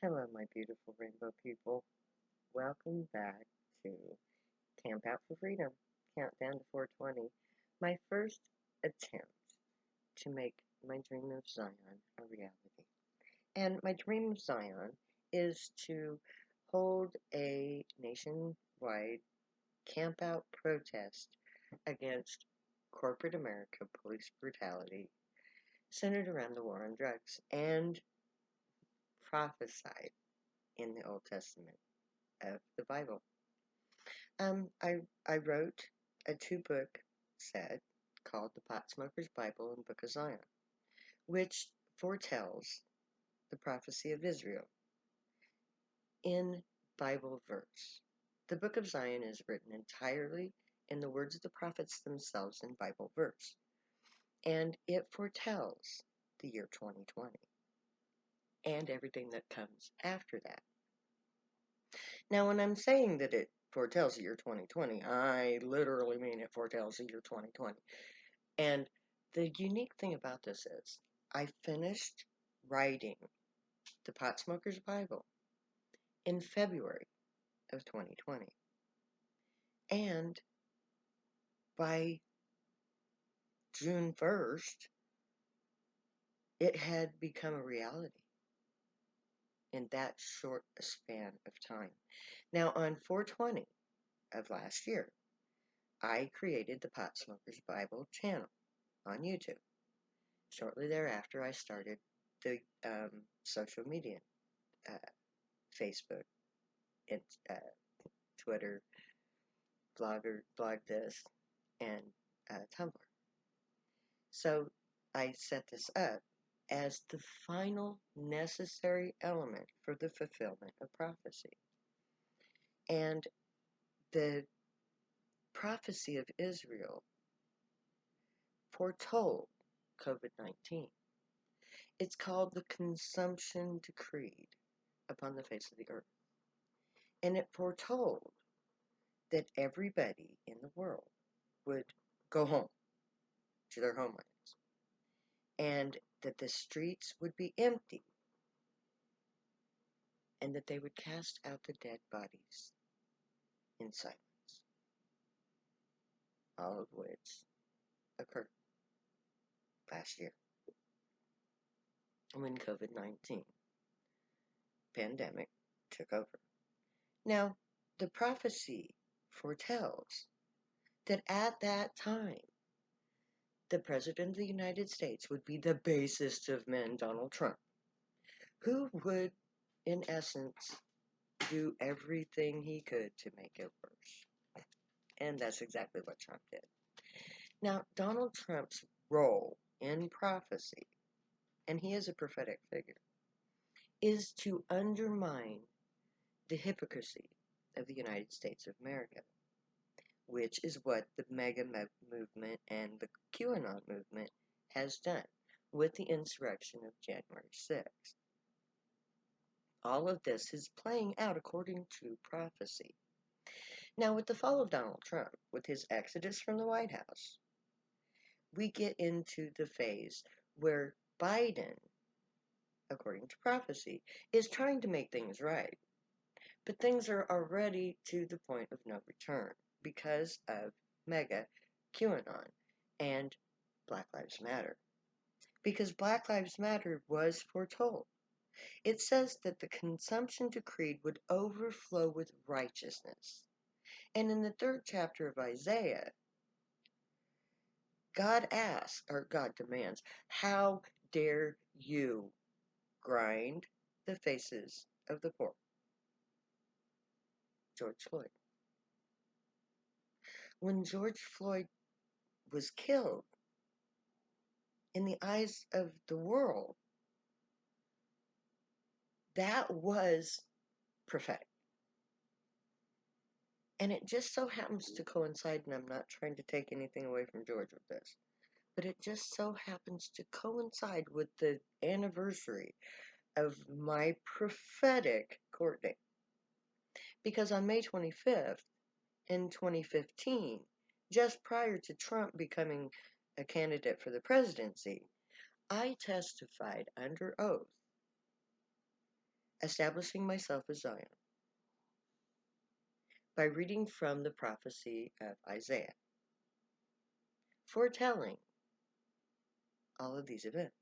Hello, my beautiful rainbow people. Welcome back to Campout for Freedom, Countdown to 420. My first attempt to make my dream of Zion a reality. And my dream of Zion is to hold a nationwide campout protest against corporate America police brutality centered around the war on drugs and prophesied in the Old Testament of the Bible. I wrote a two-book set called The Pot Smoker's Bible and Book of Zion, which foretells the prophecy of Israel in Bible verse. The Book of Zion is written entirely in the words of the prophets themselves in Bible verse, and it foretells the year 2020 and everything that comes after that. Now, when I'm saying that it foretells the year 2020, I literally mean it foretells the year 2020. And the unique thing about this is, I finished writing the Pot Smoker's Bible in February of 2020. And by June 1st, it had become a reality in that short a span of time. Now, on 420 of last year, I created the Pot Smoker's Bible channel on YouTube. Shortly thereafter, I started the social media, Facebook, and Twitter, blog this, and Tumblr. So I set this up as the final necessary element for the fulfillment of prophecy. And the prophecy of Israel foretold COVID-19. It's called the consumption decreed upon the face of the earth. And it foretold that everybody in the world would go home to their homelands and that the streets would be empty and that they would cast out the dead bodies in silence, all of which occurred last year when COVID-19 pandemic took over. Now, the prophecy foretells that at that time, the President of the United States would be the basest of men, Donald Trump, who would, in essence, do everything he could to make it worse. And that's exactly what Trump did. Now, Donald Trump's role in prophecy, and he is a prophetic figure, is to undermine the hypocrisy of the United States of America, which is what the MAGA movement and the QAnon movement has done with the insurrection of January 6th. All of this is playing out according to prophecy. Now, with the fall of Donald Trump, with his exodus from the White House, we get into the phase where Biden, according to prophecy, is trying to make things right. But things are already to the point of no return because of MAGA, QAnon, and Black Lives Matter. Because Black Lives Matter was foretold. It says that the consumption decreed would overflow with righteousness. And in the 3rd chapter of Isaiah, God asks, or God demands, how dare you grind the faces of the poor? George Floyd. When George Floyd was killed, in the eyes of the world, that was prophetic. And it just so happens to coincide, and I'm not trying to take anything away from George with this, but it just so happens to coincide with the anniversary of my prophetic court date. Because on May 25th in 2015, just prior to Trump becoming a candidate for the presidency, I testified under oath establishing myself as Zion by reading from the prophecy of Isaiah, foretelling all of these events.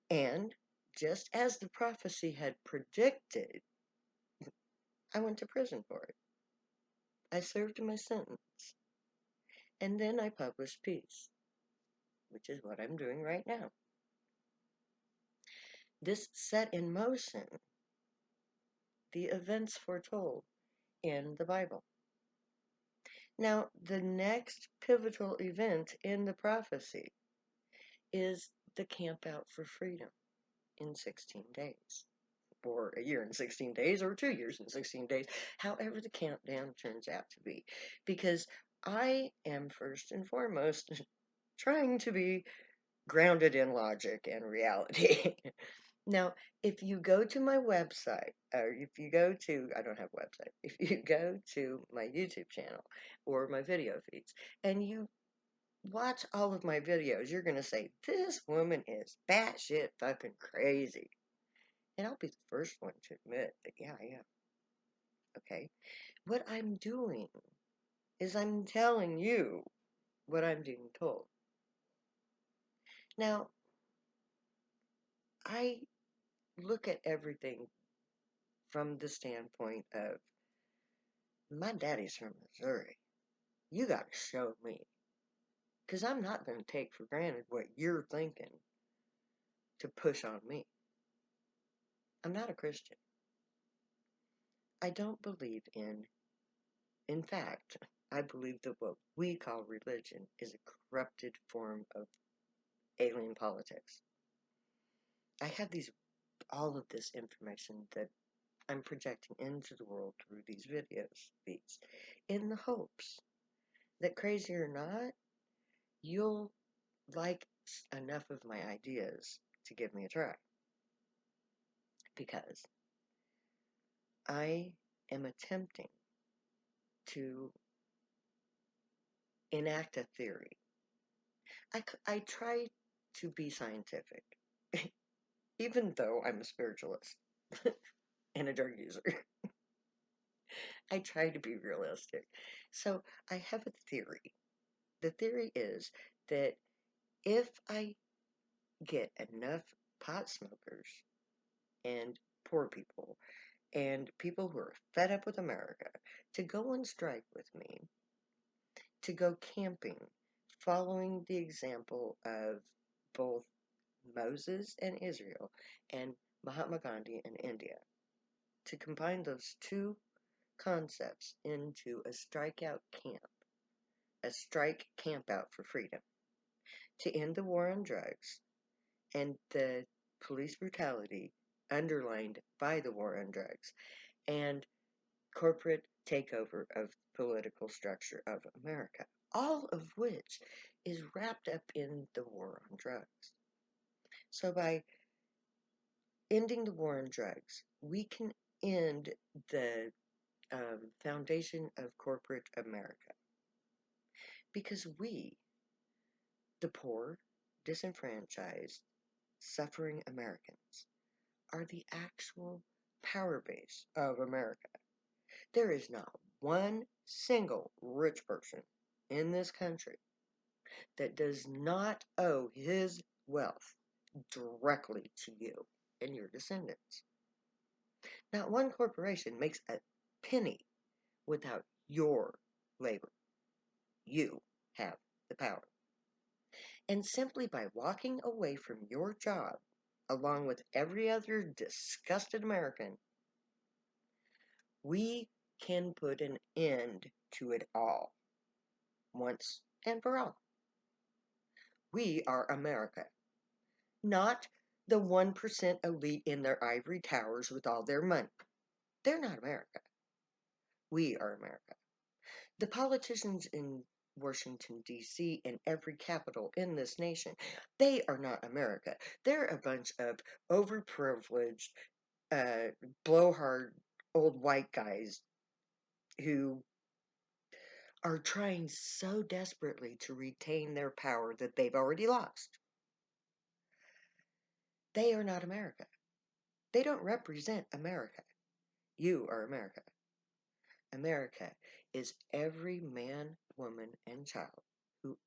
And just as the prophecy had predicted, I went to prison for it. I served my sentence. And then I published peace, which is what I'm doing right now. This set in motion the events foretold in the Bible. Now, the next pivotal event in the prophecy is the Campout for Freedom in 16 days, or a year in 16 days, or 2 years in 16 days, however the countdown turns out to be. Because I am first and foremost trying to be grounded in logic and reality. Now, if you go to my website, or if you go to, I don't have a website, if you go to my YouTube channel or my video feeds, and you watch all of my videos, you're going to say, this woman is batshit fucking crazy. And I'll be the first one to admit that, yeah, I am. Okay? What I'm doing is I'm telling you what I'm being told. Now, I look at everything from the standpoint of my daddy's from Missouri. You got to show me. Because I'm not going to take for granted what you're thinking to push on me. I'm not a Christian. I don't believe in fact, I believe that what we call religion is a corrupted form of alien politics. I have all of this information that I'm projecting into the world through these feeds, in the hopes that, crazy or not, you'll like enough of my ideas to give me a try. Because I am attempting to enact a theory. I try to be scientific, even though I'm a spiritualist and a drug user. I try to be realistic. So I have a theory. The theory is that if I get enough pot smokers and poor people and people who are fed up with America to go on strike with me, to go camping, following the example of both Moses and Israel and Mahatma Gandhi in India, to combine those two concepts into a strikeout camp, a strike camp out for freedom, to end the war on drugs and the police brutality underlined by the war on drugs and corporate takeover of political structure of America, all of which is wrapped up in the war on drugs. So by ending the war on drugs, we can end the foundation of corporate America. Because we, the poor, disenfranchised, suffering Americans, are the actual power base of America. There is not one single rich person in this country that does not owe his wealth directly to you and your descendants. Not one corporation makes a penny without your labor. You have the power. And simply by walking away from your job, along with every other disgusted American, we can put an end to it all, once and for all. We are America, not the 1% elite in their ivory towers with all their money. They're not America. We are America. The politicians in Washington, D.C., and every capital in this nation, they are not America. They're a bunch of overprivileged, blowhard old white guys who are trying so desperately to retain their power that they've already lost. They are not America. They don't represent America. You are America. America is every man, woman, and child who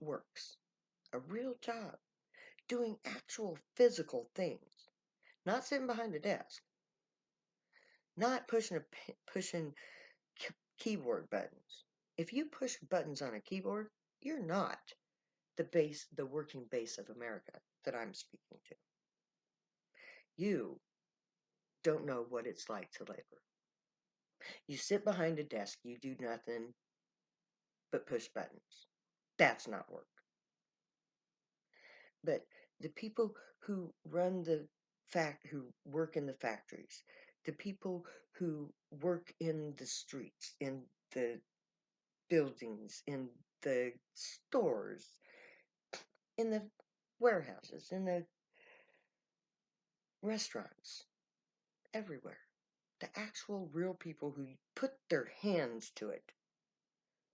works a real job, doing actual physical things, not sitting behind a desk, not pushing keyboard buttons. If you push buttons on a keyboard, you're not the working base of America that I'm speaking to. You don't know what it's like to labor. You sit behind a desk, you do nothing but push buttons. That's not work. But the people who who work in the factories, the people who work in the streets, in the buildings, in the stores, in the warehouses, in the restaurants, everywhere. The actual real people who put their hands to it.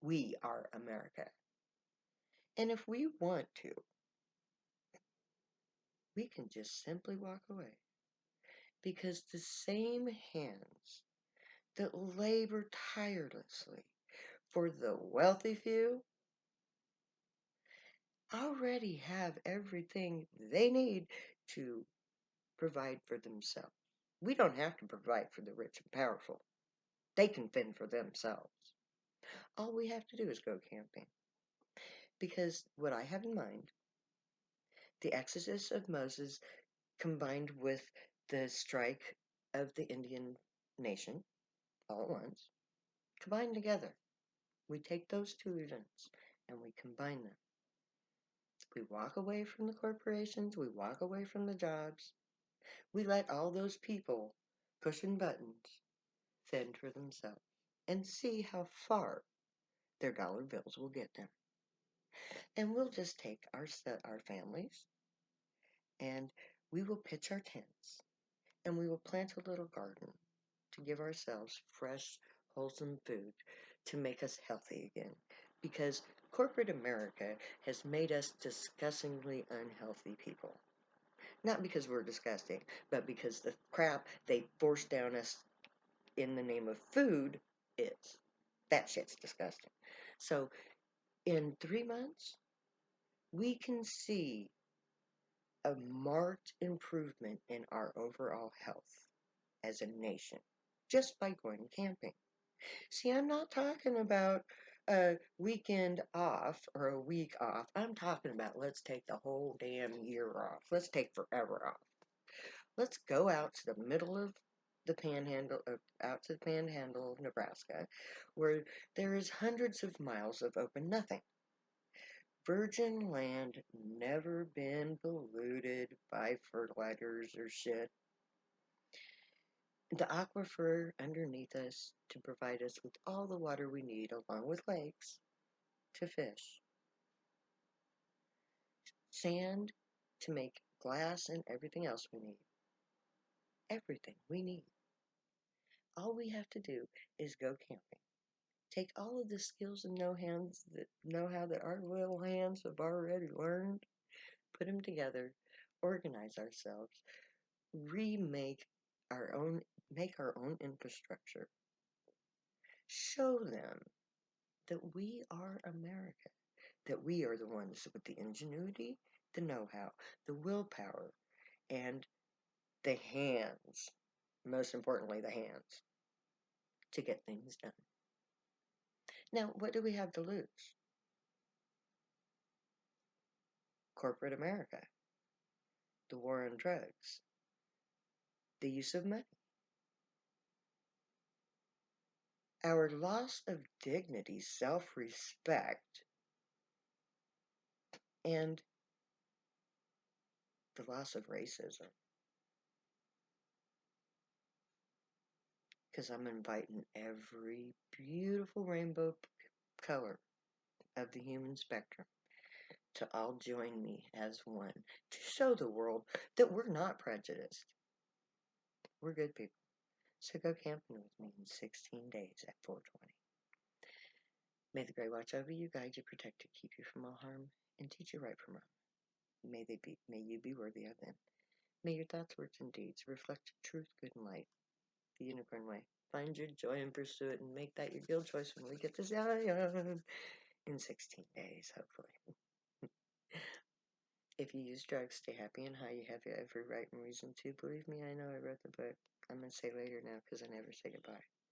We are America. And if we want to, we can just simply walk away. Because the same hands that labor tirelessly for the wealthy few already have everything they need to provide for themselves. We don't have to provide for the rich and powerful. They can fend for themselves. All we have to do is go camping. Because what I have in mind, the exodus of Moses combined with the strike of the Indian nation all at once, combined together. We take those two events and we combine them. We walk away from the corporations, we walk away from the jobs. We let all those people pushing buttons fend for themselves and see how far their dollar bills will get them. And we'll just take our families and we will pitch our tents and we will plant a little garden to give ourselves fresh, wholesome food to make us healthy again. Because corporate America has made us disgustingly unhealthy people. Not because we're disgusting, but because the crap they force down us in the name of food is. That shit's disgusting. So, in 3 months, we can see a marked improvement in our overall health as a nation just by going camping. See, I'm not talking about a weekend off or a week off. I'm talking about let's take the whole damn year off. Let's take forever off. Let's go out to the middle of the panhandle, out to the panhandle of Nebraska, where there is hundreds of miles of open nothing. Virgin land, never been polluted by fertilizers or shit. The aquifer underneath us to provide us with all the water we need, along with lakes, to fish. Sand to make glass and everything else we need. Everything we need. All we have to do is go camping. Take all of the skills and know-how that our little hands have already learned, put them together, organize ourselves, remake our own, make our own infrastructure. Show them that we are America, that we are the ones with the ingenuity, the know-how, the willpower, and the hands, most importantly, the hands, to get things done. Now, what do we have to lose? Corporate America, the war on drugs, the use of money, our loss of dignity, self-respect, and the loss of racism. Because I'm inviting every beautiful rainbow color of the human spectrum to all join me as one to show the world that we're not prejudiced. We're good people. So go camping with me in 16 days at 420. May the Great watch over you, guide you, protect you, keep you from all harm, and teach you right from wrong. May you be worthy of them. May your thoughts, words, and deeds reflect truth, good, and light, the unicorn way. Find your joy and pursue it, and make that your guild choice when we get to Zion in 16 days, hopefully. If you use drugs, stay happy and high. You have every right and reason to. Believe me, I know I wrote the book. I'm going to say later now because I never say goodbye.